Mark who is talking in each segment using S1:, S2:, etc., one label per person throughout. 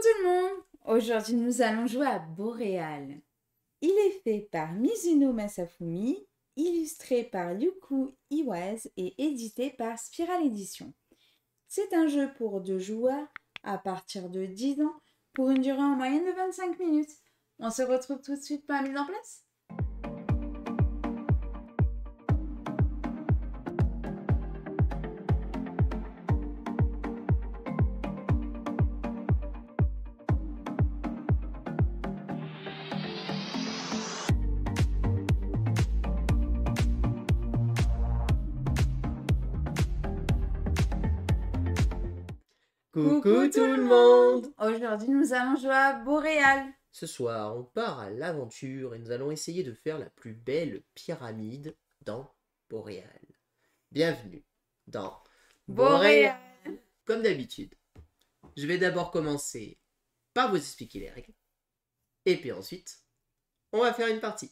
S1: tout le monde! Aujourd'hui, nous allons jouer à Boréal. Il est fait par Mizuno Masafumi, illustré par Yuku Iwase et édité par Spiral Edition. C'est un jeu pour 2 joueurs à partir de 10 ans pour une durée en moyenne de 25 minutes. On se retrouve tout de suite pour la mise en place.
S2: Coucou tout le monde!
S1: Aujourd'hui, nous allons jouer à Boréal.
S2: Ce soir, on part à l'aventure et nous allons essayer de faire la plus belle pyramide dans Boréal. Bienvenue dans
S1: Boréal.
S2: Comme d'habitude, je vais d'abord commencer par vous expliquer les règles. Et puis ensuite, on va faire une partie.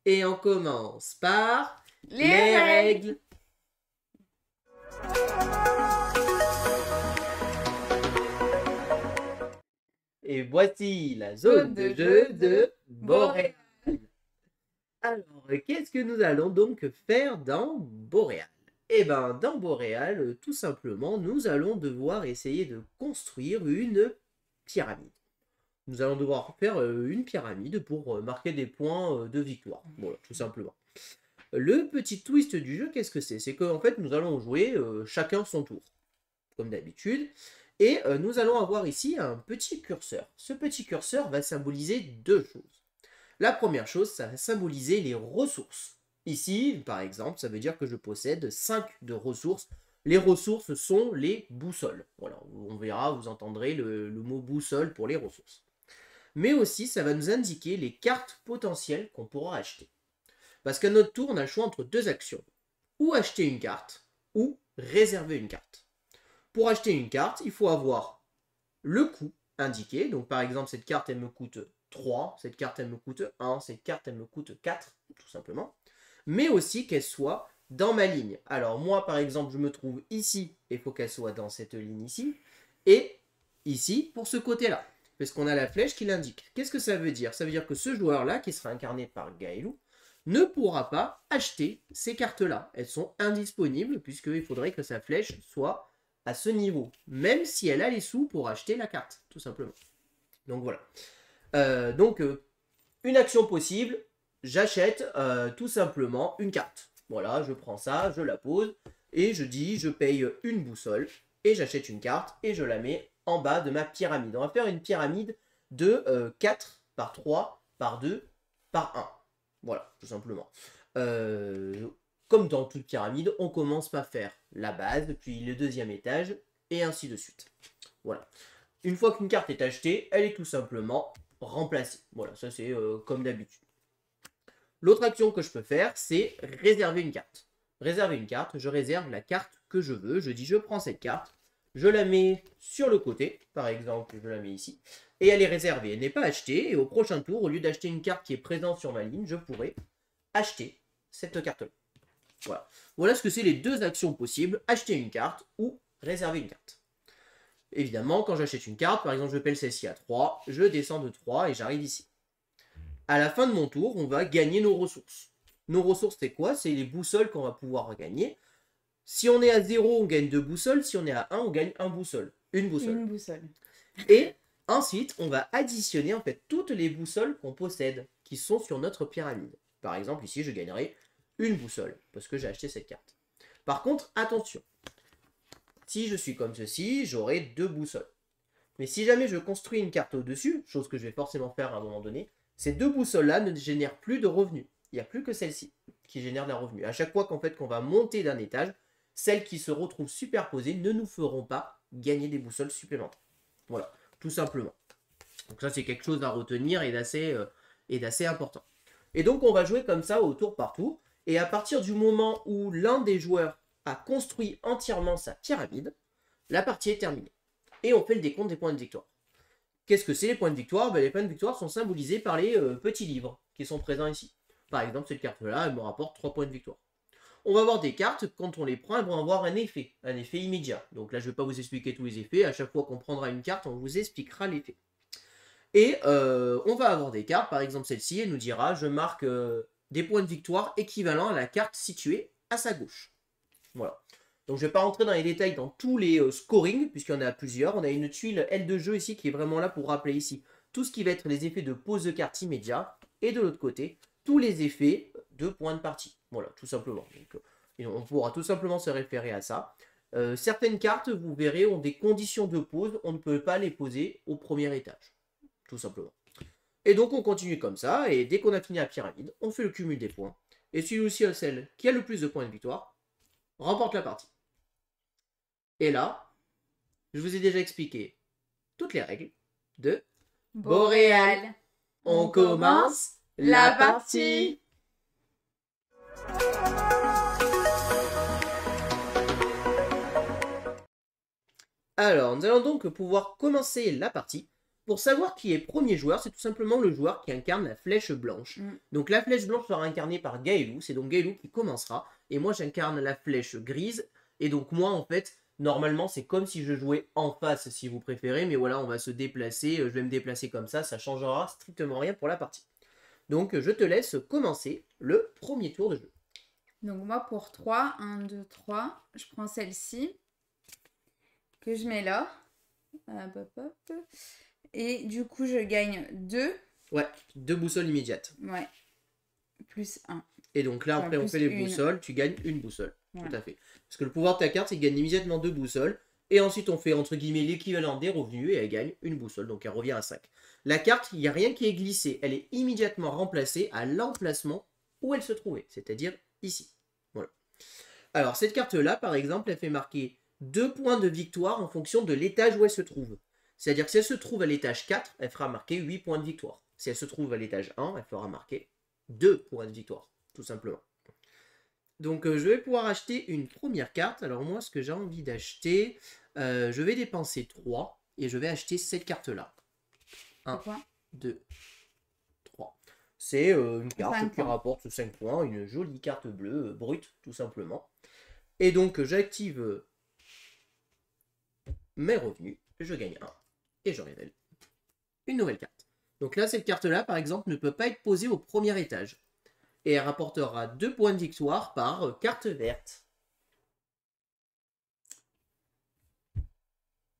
S2: Et on commence par
S1: Les règles.
S2: Et voici la zone de jeu de Boréal. Alors, qu'est-ce que nous allons donc faire dans Boréal? Eh bien, dans Boréal, tout simplement, nous allons devoir essayer de construire une pyramide. Nous allons devoir faire une pyramide pour marquer des points de victoire. Voilà, tout simplement. Le petit twist du jeu, qu'est-ce que c'est? C'est qu'en fait, nous allons jouer chacun son tour, comme d'habitude. Et nous allons avoir ici un petit curseur. Ce petit curseur va symboliser deux choses. La première chose, ça va symboliser les ressources. Ici, par exemple, ça veut dire que je possède 5 de ressources. Les ressources sont les boussoles. Voilà, on verra, vous entendrez le mot boussole pour les ressources. Mais aussi, ça va nous indiquer les cartes potentielles qu'on pourra acheter. Parce qu'à notre tour, on a le choix entre deux actions. Ou acheter une carte, ou réserver une carte. Pour acheter une carte, il faut avoir le coût indiqué. Donc par exemple, cette carte, elle me coûte 3, cette carte, elle me coûte 1, cette carte, elle me coûte 4, tout simplement. Mais aussi qu'elle soit dans ma ligne. Alors moi, par exemple, je me trouve ici, et il faut qu'elle soit dans cette ligne ici, et ici, pour ce côté-là, parce qu'on a la flèche qui l'indique. Qu'est-ce que ça veut dire? Ça veut dire que ce joueur-là, qui sera incarné par Gaelou, ne pourra pas acheter ces cartes-là. Elles sont indisponibles, puisqu'il faudrait que sa flèche soit à ce niveau, même si elle a les sous pour acheter la carte, tout simplement. Donc voilà. Une action possible, j'achète tout simplement une carte. Voilà, je prends ça, je la pose, et je dis, je paye une boussole, et j'achète une carte, et je la mets en bas de ma pyramide. On va faire une pyramide de 4 par 3 par 2 par 1. Voilà, tout simplement. Comme dans toute pyramide, on commence par faire la base, puis le deuxième étage, et ainsi de suite. Voilà. Une fois qu'une carte est achetée, elle est tout simplement remplacée. Voilà, ça c'est comme d'habitude. L'autre action que je peux faire, c'est réserver une carte. Réserver une carte, je réserve la carte que je veux. Je dis, je prends cette carte, je la mets sur le côté, par exemple, je la mets ici, et elle est réservée. Elle n'est pas achetée, et au prochain tour, au lieu d'acheter une carte qui est présente sur ma ligne, je pourrais acheter cette carte-là. Voilà. Voilà ce que c'est les deux actions possibles, acheter une carte ou réserver une carte. Évidemment, quand j'achète une carte, par exemple je pèle celle-ci à 3, je descends de 3 et j'arrive ici. À la fin de mon tour, on va gagner nos ressources. Nos ressources, c'est quoi? C'est les boussoles qu'on va pouvoir gagner. Si on est à 0, on gagne 2 boussoles. Si on est à 1, on gagne 1 boussole. Une boussole.
S1: Une boussole.
S2: Et ensuite, on va additionner en fait toutes les boussoles qu'on possède, qui sont sur notre pyramide. Par exemple, ici, je gagnerai une boussole, parce que j'ai acheté cette carte. Par contre, attention, si je suis comme ceci, j'aurai 2 boussoles. Mais si jamais je construis une carte au-dessus, chose que je vais forcément faire à un moment donné, ces 2 boussoles-là ne génèrent plus de revenus. Il n'y a plus que celle-ci qui génère de la revenu. À chaque fois qu'on va monter d'un étage, celles qui se retrouvent superposées ne nous feront pas gagner des boussoles supplémentaires. Voilà, tout simplement. Donc ça, c'est quelque chose à retenir et d'assez important. Et donc, on va jouer comme ça au tour par tour. Et à partir du moment où l'un des joueurs a construit entièrement sa pyramide, la partie est terminée. Et on fait le décompte des points de victoire. Qu'est-ce que c'est les points de victoire? Les points de victoire sont symbolisés par les petits livres qui sont présents ici. Par exemple, cette carte-là, elle me rapporte 3 points de victoire. On va avoir des cartes, quand on les prend, elles vont avoir un effet immédiat. Donc là, je ne vais pas vous expliquer tous les effets. À chaque fois qu'on prendra une carte, on vous expliquera l'effet. Et on va avoir des cartes, par exemple celle-ci, elle nous dira, je marque des points de victoire équivalents à la carte située à sa gauche. Voilà. Donc je ne vais pas rentrer dans les détails dans tous les scorings, puisqu'il y en a plusieurs. On a une tuile L de jeu ici qui est vraiment là pour rappeler ici tout ce qui va être les effets de pose de carte immédiat. Et de l'autre côté, tous les effets de points de partie. Voilà, tout simplement. Donc, on pourra tout simplement se référer à ça. Certaines cartes, vous verrez, ont des conditions de pose. On ne peut pas les poser au premier étage. Tout simplement. Et donc on continue comme ça. Et dès qu'on a fini la pyramide, on fait le cumul des points. Et celui aussi celle qui a le plus de points de victoire remporte la partie. Et là, je vous ai déjà expliqué toutes les règles de Boréal. On commence la partie. Alors, nous allons donc pouvoir commencer la partie. Pour savoir qui est premier joueur, c'est tout simplement le joueur qui incarne la flèche blanche. Donc la flèche blanche sera incarnée par Gaëlou, c'est donc Gaëlou qui commencera. Et moi j'incarne la flèche grise. Et donc moi en fait, normalement c'est comme si je jouais en face si vous préférez. Mais voilà, on va se déplacer, je vais me déplacer comme ça changera strictement rien pour la partie. Donc je te laisse commencer le premier tour de jeu.
S1: Donc moi pour 3, 1, 2, 3, je prends celle-ci, que je mets là. Hop, hop. Et du coup, je gagne 2.
S2: Ouais, 2 boussoles immédiates.
S1: Ouais. Plus 1.
S2: Et donc là, après, on fait les boussoles, tu gagnes une boussole. Voilà. Tout à fait. Parce que le pouvoir de ta carte, c'est qu'il gagne immédiatement 2 boussoles. Et ensuite, on fait, entre guillemets, l'équivalent des revenus et elle gagne une boussole. Donc, elle revient à 5. La carte, il n'y a rien qui est glissé. Elle est immédiatement remplacée à l'emplacement où elle se trouvait. C'est-à-dire ici. Voilà. Alors, cette carte-là, par exemple, elle fait marquer 2 points de victoire en fonction de l'étage où elle se trouve. C'est-à-dire que si elle se trouve à l'étage 4, elle fera marquer 8 points de victoire. Si elle se trouve à l'étage 1, elle fera marquer 2 points de victoire, tout simplement. Donc je vais pouvoir acheter une première carte. Alors moi, ce que j'ai envie d'acheter, je vais dépenser 3 et je vais acheter cette carte-là. 1, 2, 3. C'est une carte qui rapporte 5 points, une jolie carte bleue, brute, tout simplement. Et donc j'active mes revenus, je gagne 1. Et je révèle une nouvelle carte. Donc là, cette carte-là, par exemple, ne peut pas être posée au premier étage. Et elle rapportera 2 points de victoire par carte verte.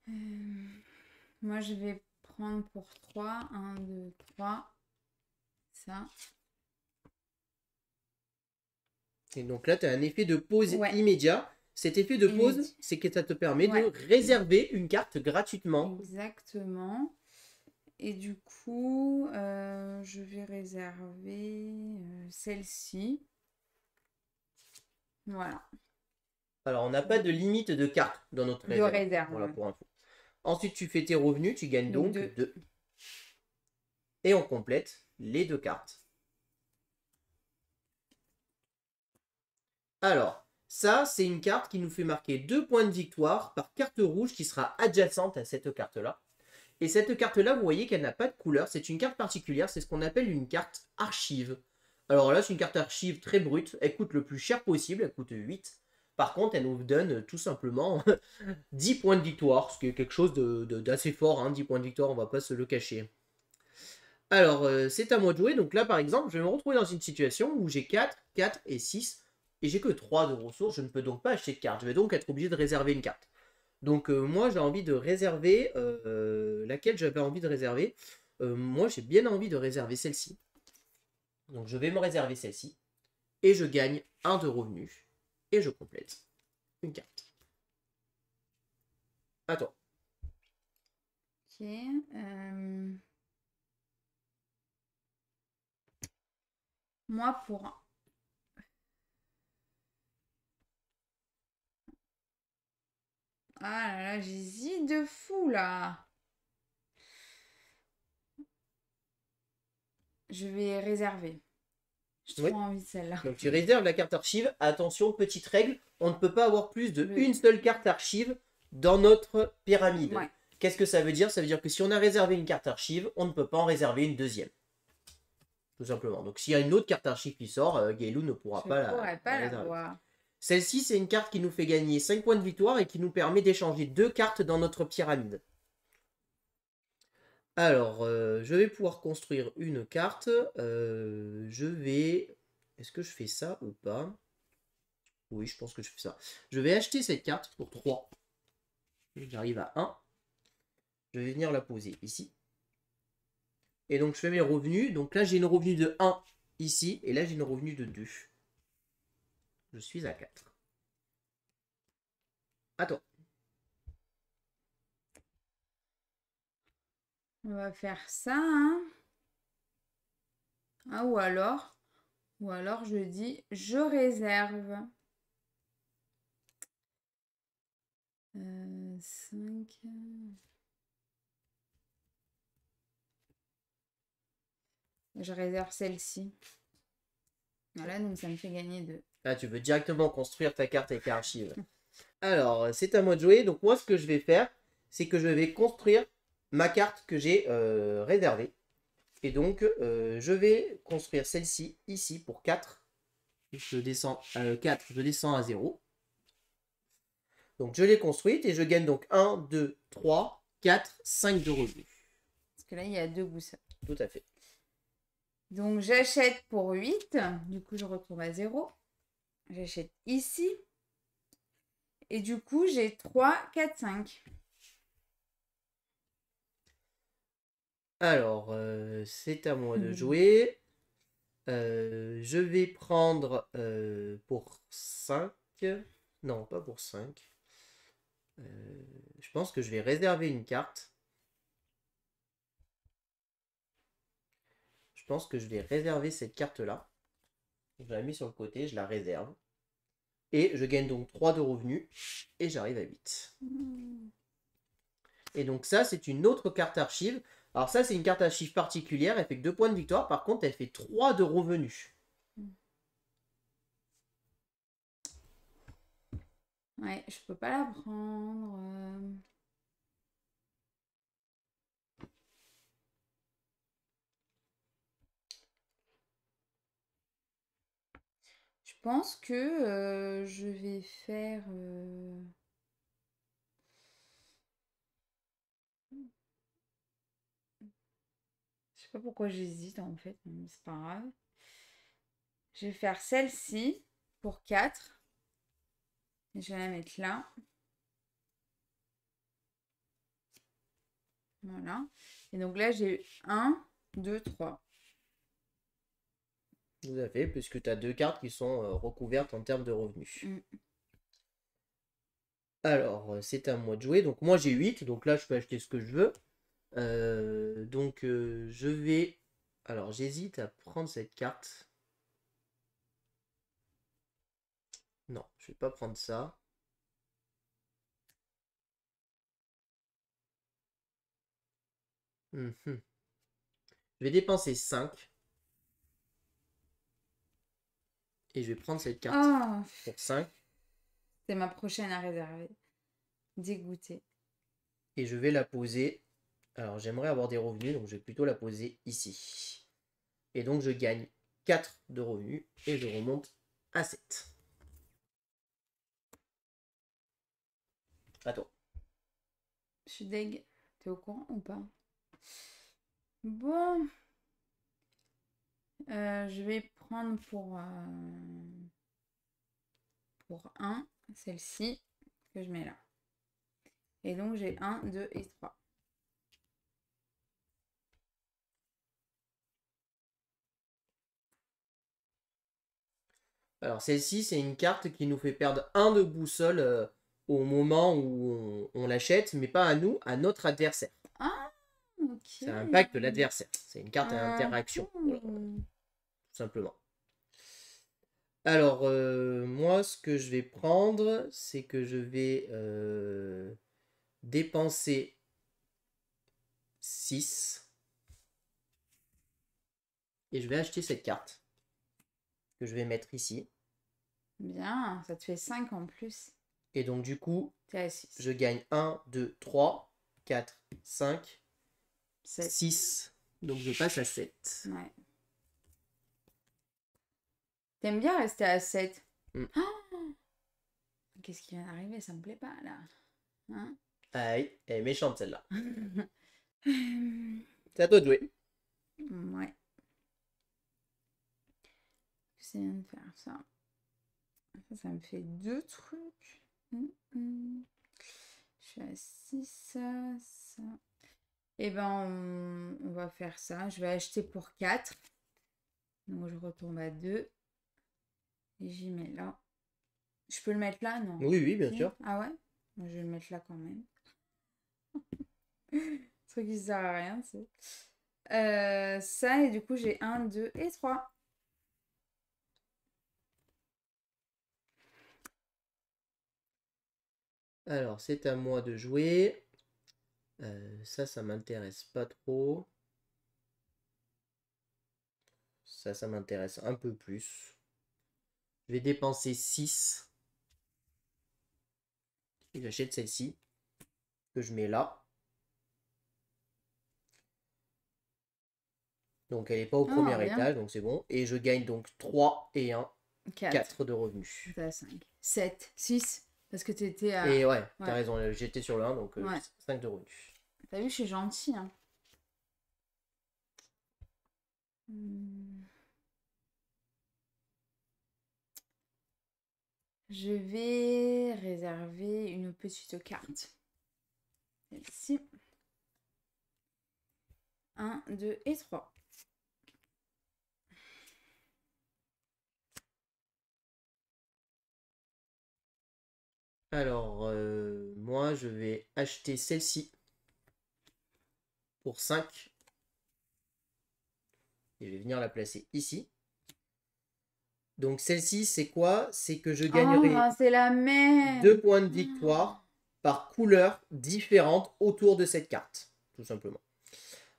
S1: Moi, je vais prendre pour 3. 1, 2, 3. Ça.
S2: Et donc là, tu as un effet de pause immédiat. Cet effet de pause, c'est que ça te permet de réserver une carte gratuitement.
S1: Exactement. Et du coup, je vais réserver celle-ci. Voilà.
S2: Alors, on n'a pas de limite de cartes dans notre réserve. Voilà, pour info. Ensuite, tu fais tes revenus, tu gagnes donc 2. Et on complète les 2 cartes. Alors, ça, c'est une carte qui nous fait marquer 2 points de victoire par carte rouge qui sera adjacente à cette carte-là. Et cette carte-là, vous voyez qu'elle n'a pas de couleur. C'est une carte particulière. C'est ce qu'on appelle une carte archive. Alors là, c'est une carte archive très brute. Elle coûte le plus cher possible. Elle coûte 8. Par contre, elle nous donne tout simplement 10 points de victoire. Ce qui est quelque chose d'assez fort. Hein. 10 points de victoire, on ne va pas se le cacher. Alors, c'est à moi de jouer. Donc là, par exemple, je vais me retrouver dans une situation où j'ai 4, 4 et 6. Et j'ai que 3 de ressources. Je ne peux donc pas acheter de carte. Je vais donc être obligé de réserver une carte. Donc moi j'ai envie de réserver, laquelle j'avais envie de réserver. Moi j'ai bien envie de réserver celle-ci. Donc je vais me réserver celle-ci. Et je gagne 1 de revenus. Et je complète une carte. À toi.
S1: Ok. Moi pour... Ah là là, j'hésite de fou là. Je vais réserver. J'ai trop envie de celle-là.
S2: Donc tu réserves la carte archive. Attention, petite règle, on ne peut pas avoir plus d'une seule carte archive dans notre pyramide. Ouais. Qu'est-ce que ça veut dire? Ça veut dire que si on a réservé une carte archive, on ne peut pas en réserver une deuxième. Tout simplement. Donc s'il y a une autre carte archive qui sort, Gaëlou ne pourra pas la réserver. Celle-ci, c'est une carte qui nous fait gagner 5 points de victoire et qui nous permet d'échanger 2 cartes dans notre pyramide. Alors, je vais pouvoir construire une carte. Je vais... Est-ce que je fais ça ou pas? Oui, je pense que je fais ça. Je vais acheter cette carte pour 3. J'arrive à 1. Je vais venir la poser ici. Et donc, je fais mes revenus. Donc là, j'ai une revenu de 1 ici. Et là, j'ai une revenu de 2. Je suis à 4. À toi.
S1: On va faire ça, hein. Ah, ou alors je dis je réserve. 5. Je réserve celle-ci. Voilà, donc ça me fait gagner 2.
S2: Là, tu veux directement construire ta carte avec l'archive. Alors, c'est à moi de jouer. Donc, moi, ce que je vais faire, c'est que je vais construire ma carte que j'ai réservée. Et donc, je vais construire celle-ci, ici, pour 4. Je descends à 4, je descends à 0. Donc, je l'ai construite et je gagne donc 1, 2, 3, 4, 5 de revenus.
S1: Parce que là, il y a 2 boussoles.
S2: Tout à fait.
S1: Donc, j'achète pour 8. Du coup, je retrouve à 0. J'achète ici. Et du coup, j'ai 3, 4, 5.
S2: Alors, c'est à moi de jouer. Je vais prendre pour 5. Non, pas pour 5. Je pense que je vais réserver une carte. Je pense que je vais réserver cette carte-là. Je la mets sur le côté, je la réserve. Et je gagne donc 3 de revenus. Et j'arrive à 8. Et donc ça, c'est une autre carte archive. Alors ça, c'est une carte archive particulière. Elle fait que 2 points de victoire. Par contre, elle fait 3 de revenus.
S1: Ouais, je peux pas la prendre. Je pense que je vais faire... Je sais pas pourquoi j'hésite en fait, mais c'est pas grave. Je vais faire celle-ci pour 4. Et je vais la mettre là. Voilà. Et donc là, j'ai 1, 2, 3.
S2: Tout à fait, puisque tu as 2 cartes qui sont recouvertes en termes de revenus. Alors, c'est à moi de jouer. Donc moi, j'ai 8. Donc là, je peux acheter ce que je veux. Donc, je vais... Alors, j'hésite à prendre cette carte. Non, je vais pas prendre ça. Je vais dépenser 5. Et je vais prendre cette carte pour 5.
S1: C'est ma prochaine à réserver. Dégoûtée.
S2: Et je vais la poser. Alors, j'aimerais avoir des revenus, donc je vais plutôt la poser ici. Et donc, je gagne 4 de revenus et je remonte à 7. À toi.
S1: Je suis deg. T'es au courant ou pas? Bon. Je vais prendre pour 1, celle-ci, que je mets là. Et donc, j'ai 1, 2 et 3.
S2: Alors, celle-ci, c'est une carte qui nous fait perdre 1 de boussole au moment où on l'achète, mais pas à nous, à notre adversaire.
S1: Ah, ok.
S2: Ça impacte l'adversaire. C'est une carte à interaction. Voilà. Tout simplement. Alors, moi, ce que je vais prendre, c'est que je vais dépenser 6. Et je vais acheter cette carte. Que je vais mettre ici.
S1: Bien, ça te fait 5 en plus.
S2: Et donc, du coup,
S1: t'es à 6.
S2: je gagne 1, 2, 3, 4, 5,
S1: 7.
S2: 6. Donc, je passe à 7.
S1: Ouais. T'aimes bien rester à 7.
S2: Mm.
S1: Oh, Qu'est-ce qui vient d'arriver? Ça me plaît pas, là. Hein?
S2: Ah oui, elle est méchante celle-là.
S1: Euh,
S2: C'est à toi de jouer.
S1: Ouais. C'est bien de faire ça. Ça me fait 2 trucs. Je suis à 6, ça. Et ben, on va faire ça. Je vais acheter pour 4. Donc, je retourne à 2. Et j'y mets là. Je peux le mettre là? Non.
S2: Oui, oui, bien
S1: Si?
S2: sûr.
S1: Ah ouais? Bon, je vais le mettre là quand même. Truc qui sert à rien, tu sais. Ça, et du coup, j'ai 1, 2 et 3.
S2: Alors, c'est à moi de jouer. Ça m'intéresse pas trop. Ça m'intéresse un peu plus. Je vais dépenser 6. Et j'achète celle-ci. Que je mets là. Donc, elle n'est pas au
S1: Ah,
S2: premier
S1: bien.
S2: étage, donc c'est bon. Et je gagne donc 3 et 1.
S1: 4.
S2: 4 de revenus.
S1: T'es à 5. 7, 6. Parce que t'étais à...
S2: Et ouais,
S1: Ouais.
S2: t'as raison, j'étais sur le 1, donc
S1: Ouais.
S2: 5 de revenus.
S1: T'as vu, je suis gentille, hein. Je vais réserver une petite carte. Celle-ci. 1, 2 et 3.
S2: Alors, moi, je vais acheter celle-ci pour 5. Et je vais venir la placer ici. Donc, celle-ci, c'est quoi? C'est que je gagnerai
S1: Oh, c'est la même.
S2: 2 points de victoire par couleur différente autour de cette carte, tout simplement.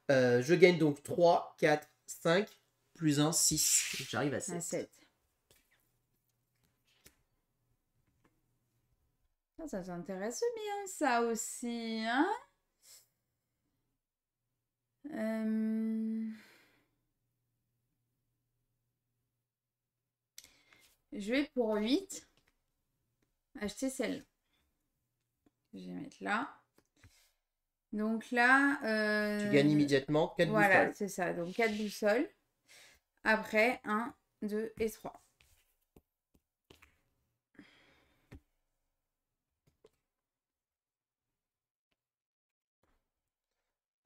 S2: Je gagne donc 3, 4, 5, plus 1, 6. J'arrive à 7.
S1: À 7. Ça t'intéresse bien, ça aussi, hein? Je vais pour 8 acheter celle-là. Je vais mettre là. Donc là...
S2: Tu gagnes immédiatement 4
S1: voilà,
S2: boussoles.
S1: c'est ça. Donc 4 boussoles. Après, 1, 2 et 3.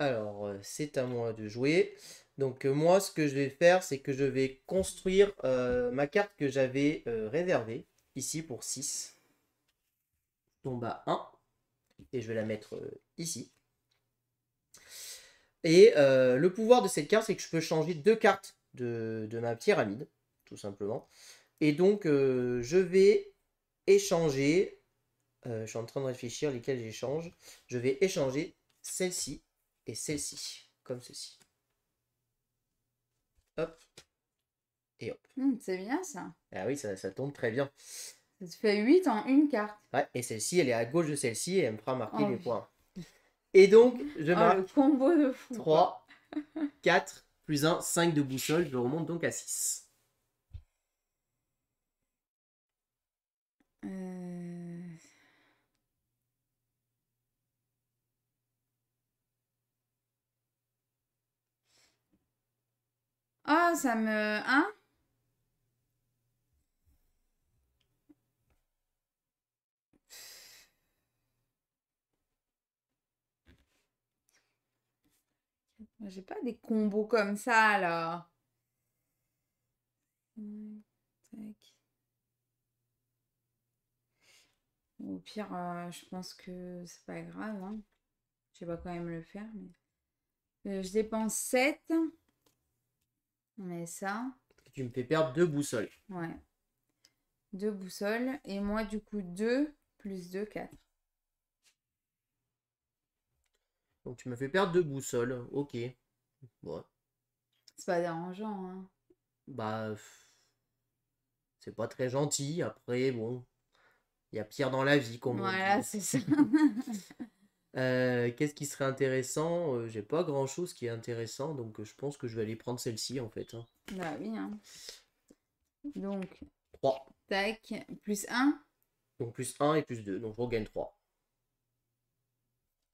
S2: Alors, c'est à moi de jouer. Donc, moi, ce que je vais faire, c'est que je vais construire ma carte que j'avais réservée, ici pour 6. Je tombe à 1. Et je vais la mettre ici. Et le pouvoir de cette carte, c'est que je peux changer 2 cartes de ma pyramide, tout simplement. Et donc, je vais échanger. Je suis en train de réfléchir lesquelles j'échange. Je vais échanger celle-ci et celle-ci, comme ceci. Hop. Et hop.
S1: C'est bien ça.
S2: Ah oui, ça tombe très bien.
S1: Ça te fait 8 en une carte.
S2: Ouais, et celle-ci, elle est à gauche de celle-ci et elle me fera marquer
S1: Oh,
S2: les points. Et donc, je
S1: Oh, le
S2: marque
S1: combo de fou.
S2: 3, 4, plus 1, 5 de boussole. Je remonte donc à 6.
S1: Oh, ça me... Hein? J'ai pas des combos comme ça, là. Tac. Au pire, je pense que c'est pas grave, hein. Je vais pas quand même le faire, mais... je dépense 7. On met ça.
S2: Tu me fais perdre 2 boussoles.
S1: Ouais. 2 boussoles. Et moi, du coup, 2 plus 2, 4.
S2: Donc tu me fais perdre 2 boussoles. Ok. Bon.
S1: C'est pas dérangeant, hein.
S2: Bah, c'est pas très gentil. Après, bon, il y a pire dans la vie, comme on
S1: Voilà,
S2: dit.
S1: c'est ça.
S2: Qu'est-ce qui serait intéressant? J'ai pas grand-chose qui est intéressant, donc je pense que je vais aller prendre celle-ci, en fait. Hein.
S1: Bah oui, hein. Donc,
S2: 3.
S1: tac, plus 1.
S2: Donc plus 1 et plus 2. Donc je regagne 3.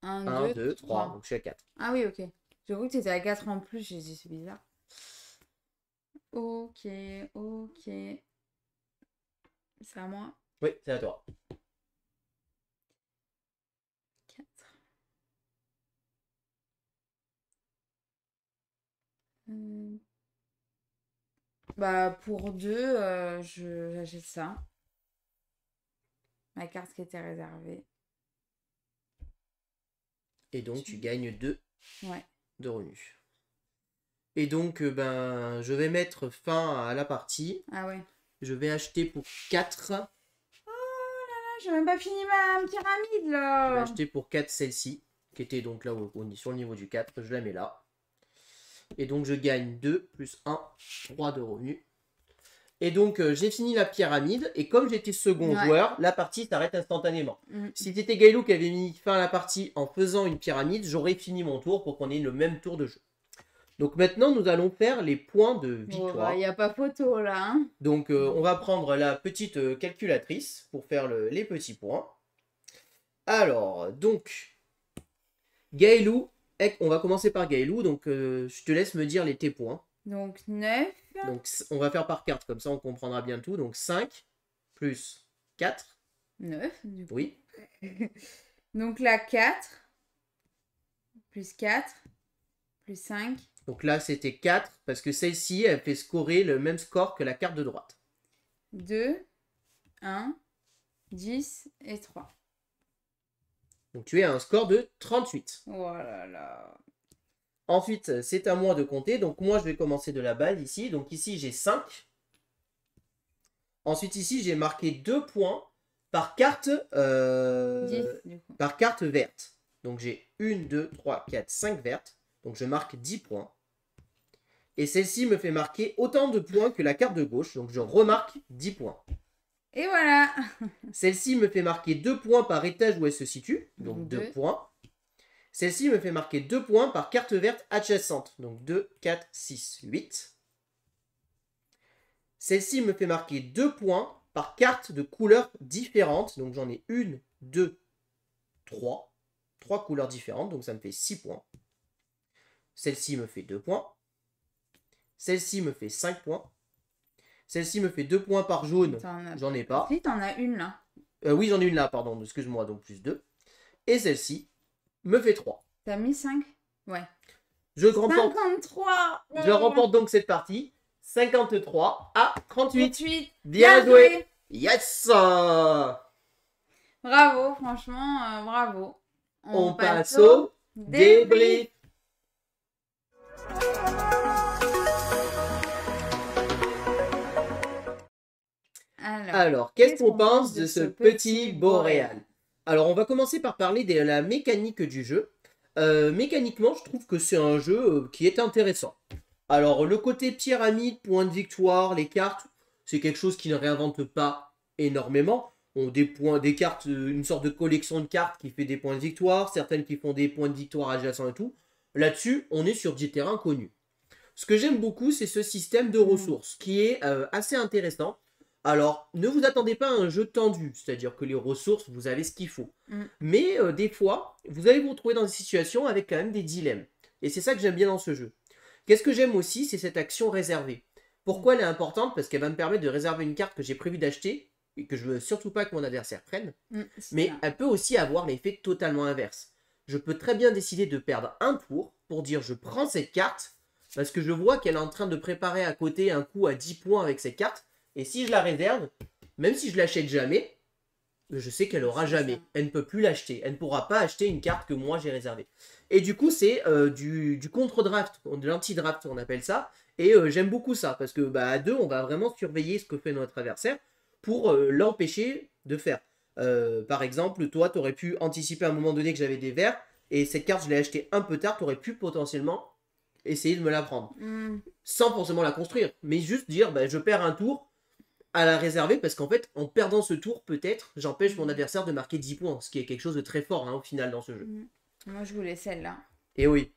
S1: 1,
S2: 1,
S1: 2,
S2: 2, 3.
S1: 3.
S2: Donc je suis à 4.
S1: Ah oui, ok. J'ai cru que t'étais à 4 en plus. J'ai dit, c'est bizarre. Ok, ok. C'est à moi.
S2: Oui, c'est à toi.
S1: 4. Bah, pour 2, j'achète ça. Ma carte qui était réservée.
S2: Et donc tu gagnes 2
S1: Ouais.
S2: de revenus. Et donc, ben, je vais mettre fin à la partie.
S1: Ah ouais.
S2: Je vais acheter pour 4.
S1: J'ai même pas fini ma pyramide
S2: Je vais
S1: là.
S2: acheter pour 4 celle-ci, qui était donc là sur le niveau du 4. Je la mets là. Et donc, je gagne 2 plus 1, 3 de revenus. Et donc, j'ai fini la pyramide. Et comme j'étais second joueur, la partie s'arrête instantanément. Si c'était Gaëlou qui avait mis fin à la partie en faisant une pyramide, j'aurais fini mon tour pour qu'on ait le même tour de jeu. Donc maintenant, nous allons faire les points de victoire.
S1: Il n'y a pas photo là. Hein.
S2: Donc, on va prendre la petite calculatrice pour faire les petits points. Alors, donc, Gaëlou, on va commencer par Gaëlou. Donc, je te laisse me dire tes points.
S1: Donc, 9.
S2: Donc, on va faire par carte, comme ça on comprendra bien tout. Donc, 5 plus 4.
S1: 9, du coup.
S2: Oui.
S1: Donc là, 4. Plus 4. Plus 5.
S2: Donc là, c'était 4, parce que celle-ci, elle fait scorer le même score que la carte de droite.
S1: 2, 1, 10 et 3.
S2: Donc tu es à un score de 38.
S1: Oh là là.
S2: Ensuite, c'est à moi de compter. Donc moi, je vais commencer de la balle ici. Donc ici, j'ai 5. Ensuite, ici, j'ai marqué 2 points par carte,
S1: 10, du coup.
S2: par carte verte. Donc j'ai 1, 2, 3, 4, 5 vertes. Donc je marque 10 points. Et celle-ci me fait marquer autant de points que la carte de gauche. Donc je remarque 10 points.
S1: Et voilà.
S2: Celle-ci me fait marquer 2 points par étage où elle se situe. Donc 2
S1: 2.
S2: points. Celle-ci me fait marquer 2 points par carte verte adjacente. Donc 2, 4, 6, 8. Celle-ci me fait marquer 2 points par carte de couleurs différentes. Donc j'en ai 1, 2, 3. 3 couleurs différentes. Donc ça me fait 6 points. Celle-ci me fait 2 points. Celle-ci me fait 5 points. Celle-ci me fait 2 points par jaune. J'en ai pas.
S1: Si, t'en as une là.
S2: Oui, j'en ai une là, pardon. Excuse-moi, donc plus 2. Et celle-ci me fait 3.
S1: T'as mis 5? Ouais.
S2: Je remporte,
S1: 53.
S2: je remporte donc cette partie. 53 à 38.
S1: 38.
S2: Bien joué. Yes.
S1: Bravo, franchement, bravo.
S2: On passe au débrief. Alors, qu'est-ce qu'on pense de ce petit boréal? Alors, on va commencer par parler de la mécanique du jeu. Mécaniquement, je trouve que c'est un jeu qui est intéressant. Alors, le côté pyramide, point de victoire, les cartes, c'est quelque chose qui ne réinvente pas énormément. On a des cartes, une sorte de collection de cartes qui fait des points de victoire, certaines qui font des points de victoire adjacents et tout. Là-dessus, on est sur des terrains connus. Ce que j'aime beaucoup, c'est ce système de ressources qui est assez intéressant. Alors, ne vous attendez pas à un jeu tendu, c'est-à-dire que les ressources, vous avez ce qu'il faut. Mais des fois, vous allez vous retrouver dans des situations avec quand même des dilemmes. Et c'est ça que j'aime bien dans ce jeu. Qu'est-ce que j'aime aussi, c'est cette action réservée. Pourquoi elle est importante? Parce qu'elle va me permettre de réserver une carte que j'ai prévu d'acheter et que je veux surtout pas que mon adversaire prenne. Mais elle peut aussi avoir l'effet totalement inverse. Je peux très bien décider de perdre un tour pour dire je prends cette carte parce que je vois qu'elle est en train de préparer à côté un coup à 10 points avec cette carte. Et si je la réserve, même si je l'achète jamais, je sais qu'elle aura jamais. Elle ne peut plus l'acheter. Elle ne pourra pas acheter une carte que moi j'ai réservée. Et du coup, c'est du contre-draft, de l'anti-draft, on appelle ça. Et j'aime beaucoup ça, parce que à deux, on va vraiment surveiller ce que fait notre adversaire pour l'empêcher de faire. Par exemple, toi, tu aurais pu anticiper à un moment donné que j'avais des verts, et cette carte, je l'ai achetée un peu tard, tu aurais pu potentiellement essayer de me la prendre. Sans forcément la construire, mais juste dire, je perds un tour, à la réserver parce qu'en fait, en perdant ce tour, peut-être, j'empêche mon adversaire de marquer 10 points, ce qui est quelque chose de très fort au final dans ce jeu.
S1: Moi, je voulais celle-là.
S2: Et oui.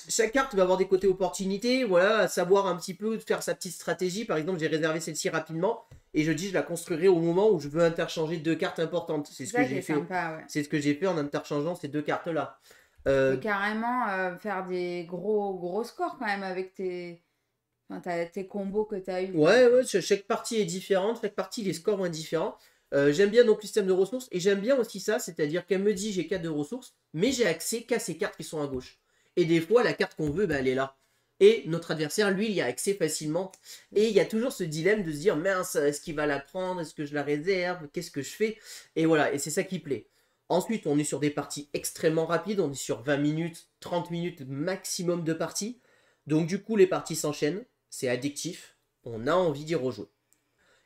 S2: Chaque carte va avoir des côtés opportunités, voilà, à savoir un petit peu faire sa petite stratégie. Par exemple, j'ai réservé celle-ci rapidement, et je dis je la construirai au moment où je veux interchanger deux cartes importantes. C'est ce que
S1: Ça qui
S2: j'ai
S1: est
S2: fait.
S1: sympa, ouais.
S2: C'est ce que j'ai fait en interchangeant ces deux cartes-là.
S1: Tu peux carrément faire des gros scores quand même avec tes combos que tu as eu.
S2: Ouais, chaque partie est différente, chaque partie les scores vont être différents. J'aime bien donc le système de ressources et j'aime bien aussi ça, c'est-à-dire qu'elle me dit j'ai 4 de ressources, mais j'ai accès qu'à ces cartes qui sont à gauche. Et des fois, la carte qu'on veut, bah, elle est là. Et notre adversaire, lui, il y a accès facilement. Et il y a toujours ce dilemme de se dire mince, est-ce qu'il va la prendre? Est-ce que je la réserve? Qu'est-ce que je fais? Et voilà, et c'est ça qui plaît. Ensuite, on est sur des parties extrêmement rapides, on est sur 20 minutes, 30 minutes maximum de parties. Donc du coup, les parties s'enchaînent, c'est addictif, on a envie d'y rejouer.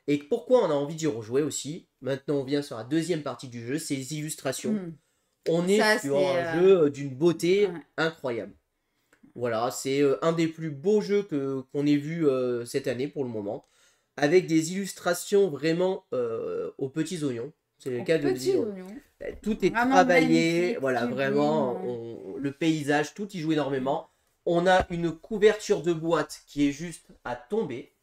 S2: Et pourquoi on a envie d'y rejouer aussi? Maintenant, on vient sur la deuxième partie du jeu, c'est les illustrations. On est
S1: Ça,
S2: sur
S1: c'est,
S2: un jeu d'une beauté
S1: ouais.
S2: incroyable. Voilà, c'est un des plus beaux jeux qu'on ait vu cette année pour le moment, avec des illustrations vraiment aux petits oignons. C'est le cas de le
S1: Petit
S2: dire.
S1: oignon.
S2: Tout est
S1: Vraiment
S2: travaillé,
S1: magnifique,
S2: voilà, vraiment,
S1: sublime.
S2: le paysage, tout y joue énormément. On a une couverture de boîte qui est juste à tomber.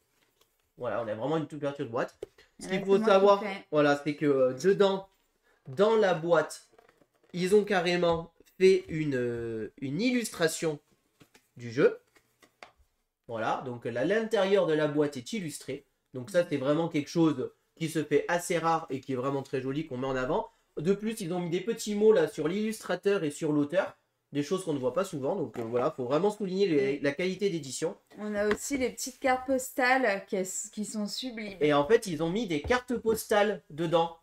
S2: Voilà, on a vraiment une couverture de boîte. Ce qu'il faut savoir, voilà, c'est que dedans, dans la boîte, ils ont carrément fait une illustration du jeu. Voilà, donc l'intérieur de la boîte est illustré. Donc ça, c'est vraiment quelque chose qui se fait assez rare et qui est vraiment très joli, qu'on met en avant. De plus, ils ont mis des petits mots là sur l'illustrateur et sur l'auteur. Des choses qu'on ne voit pas souvent. Donc voilà, il faut vraiment souligner la qualité d'édition.
S1: On a aussi les petites cartes postales qui sont sublimes.
S2: Et en fait, ils ont mis des cartes postales dedans.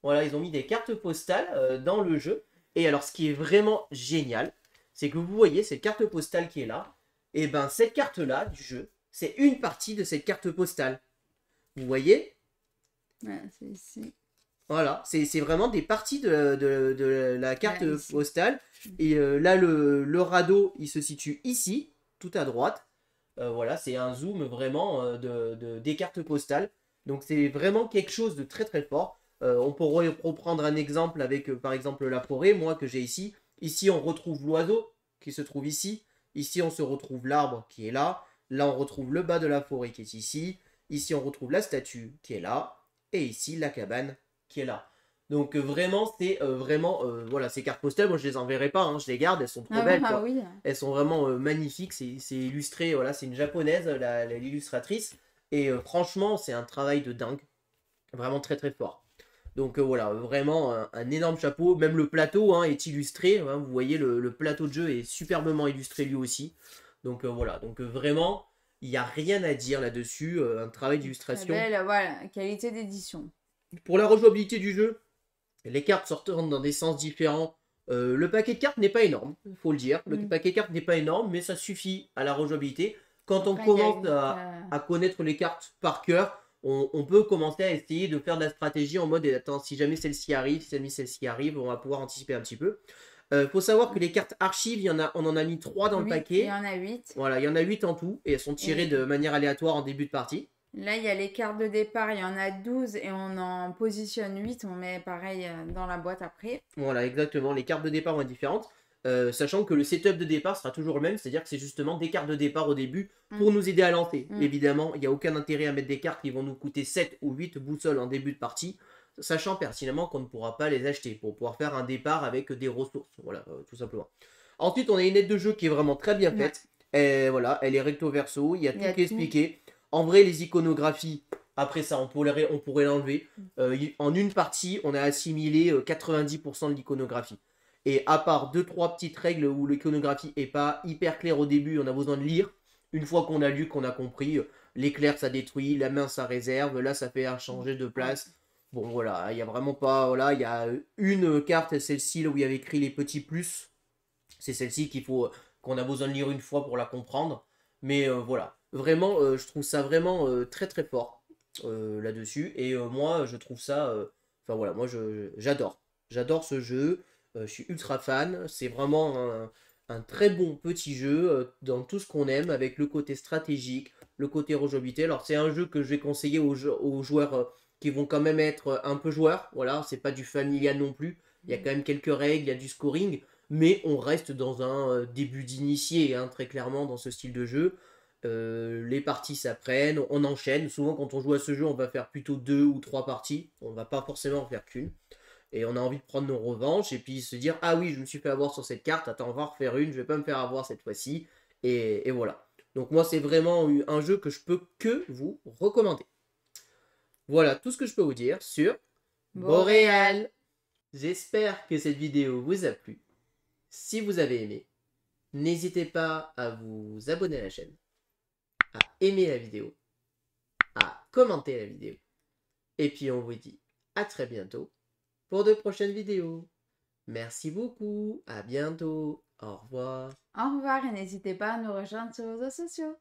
S2: Voilà, ils ont mis des cartes postales dans le jeu. Et alors, ce qui est vraiment génial, c'est que vous voyez cette carte postale qui est là. Et ben, cette carte-là du jeu, c'est une partie de cette carte postale. Vous voyez?
S1: Ouais, c'est ici.
S2: Voilà, c'est vraiment des parties de la carte postale. Et là, le radeau, il se situe ici, tout à droite. Voilà, c'est un zoom vraiment des cartes postales. Donc c'est vraiment quelque chose de très très fort. On pourrait reprendre un exemple avec par exemple la forêt, moi que j'ai ici. Ici on retrouve l'oiseau qui se trouve ici. Ici on se retrouve l'arbre qui est là. Là on retrouve le bas de la forêt qui est ici. Ici on retrouve la statue qui est là. Et ici la cabane qui est là. Donc vraiment c'est voilà, ces cartes postales, moi je les enverrai pas, hein, je les garde, elles sont trop belles quoi.
S1: Oui.
S2: Elles sont vraiment magnifiques, c'est illustré, voilà, c'est une japonaise l'illustratrice et franchement c'est un travail de dingue, vraiment très très fort. Donc voilà, vraiment un énorme chapeau, même le plateau hein, est illustré, hein, vous voyez le plateau de jeu est superbement illustré lui aussi. Donc voilà, donc vraiment il n'y a rien à dire là-dessus, un travail d'illustration.
S1: Belle, voilà, qualité d'édition.
S2: Pour la rejouabilité du jeu, les cartes sortent dans des sens différents. Le paquet de cartes n'est pas énorme, il faut le dire. Le paquet de cartes n'est pas énorme, mais ça suffit à la rejouabilité. Quand on commence à connaître les cartes par cœur, on peut commencer à essayer de faire de la stratégie en mode attends, si jamais celle-ci arrive, si jamais celle-ci arrive, on va pouvoir anticiper un petit peu. Faut savoir que les cartes archives, on en a mis 3 dans le paquet.
S1: Il y en a 8.
S2: Voilà, il y en a 8 en tout, et elles sont tirées de manière aléatoire en début de partie.
S1: Là, il y a les cartes de départ, il y en a 12 et on en positionne 8, on met pareil dans la boîte après.
S2: Voilà, exactement, les cartes de départ vont être différentes, sachant que le setup de départ sera toujours le même, c'est-à-dire que c'est justement des cartes de départ au début pour nous aider à lancer. Évidemment, il n'y a aucun intérêt à mettre des cartes qui vont nous coûter 7 ou 8 boussoles en début de partie, sachant pertinemment qu'on ne pourra pas les acheter pour pouvoir faire un départ avec des ressources, voilà, tout simplement. Ensuite, on a une aide de jeu qui est vraiment très bien faite, et voilà, elle est recto verso, il y a tout qui est expliqué. En vrai, les iconographies, après ça, on pourrait l'enlever. En une partie, on a assimilé 90% de l'iconographie. Et à part 2-3 petites règles où l'iconographie n'est pas hyper claire au début, on a besoin de lire. Une fois qu'on a lu, qu'on a compris, l'éclair ça détruit, la main ça réserve, là ça fait changer de place. Bon voilà, il n'y a vraiment pas... Voilà, il y a une carte, celle-ci, là où il y avait écrit les petits plus. C'est celle-ci qu'on a besoin de lire une fois pour la comprendre. Mais voilà. Vraiment, je trouve ça vraiment très très fort là-dessus. Et moi, je trouve ça... Enfin voilà, moi j'adore. J'adore ce jeu. Je suis ultra fan. C'est vraiment un très bon petit jeu dans tout ce qu'on aime, avec le côté stratégique, le côté rejouabilité. Alors c'est un jeu que je vais conseiller aux joueurs qui vont quand même être un peu joueurs. Voilà, c'est pas du familial non plus. Il y a quand même quelques règles, il y a du scoring. Mais on reste dans un début d'initié, hein, très clairement, dans ce style de jeu. Les parties s'apprennent, on enchaîne. Souvent, quand on joue à ce jeu, on va faire plutôt 2 ou 3 parties. On va pas forcément en faire qu'une. Et on a envie de prendre nos revanches et puis se dire, ah oui, je me suis fait avoir sur cette carte, attends, on va en refaire une, je vais pas me faire avoir cette fois-ci. Et voilà. Donc moi, c'est vraiment un jeu que je peux que vous recommander. Voilà tout ce que je peux vous dire sur Boréal. J'espère que cette vidéo vous a plu. Si vous avez aimé, n'hésitez pas à vous abonner à la chaîne, à aimer la vidéo, à commenter la vidéo. Et puis on vous dit à très bientôt pour de prochaines vidéos. Merci beaucoup, à bientôt, au revoir.
S1: Au revoir et n'hésitez pas à nous rejoindre sur les réseaux sociaux.